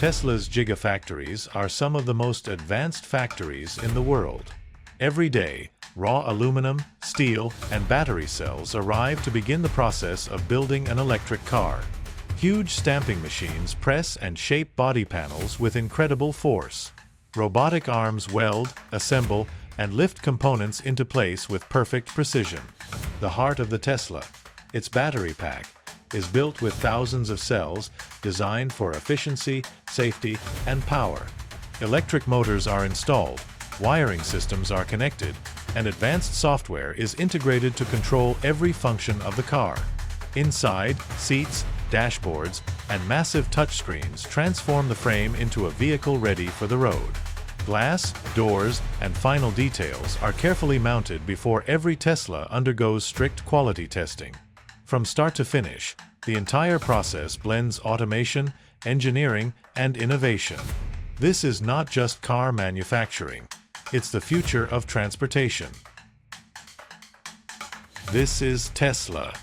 Tesla's Gigafactories are some of the most advanced factories in the world. Every day, raw aluminum, steel, and battery cells arrive to begin the process of building an electric car. Huge stamping machines press and shape body panels with incredible force. Robotic arms weld, assemble, and lift components into place with perfect precision. The heart of the Tesla, its battery pack, is built with thousands of cells designed for efficiency, safety, and power. Electric motors are installed, wiring systems are connected, and advanced software is integrated to control every function of the car. Inside, seats, dashboards, and massive touchscreens transform the frame into a vehicle ready for the road. Glass, doors, and final details are carefully mounted before every Tesla undergoes strict quality testing. From start to finish, the entire process blends automation, engineering, and innovation. This is not just car manufacturing. It's the future of transportation. This is Tesla.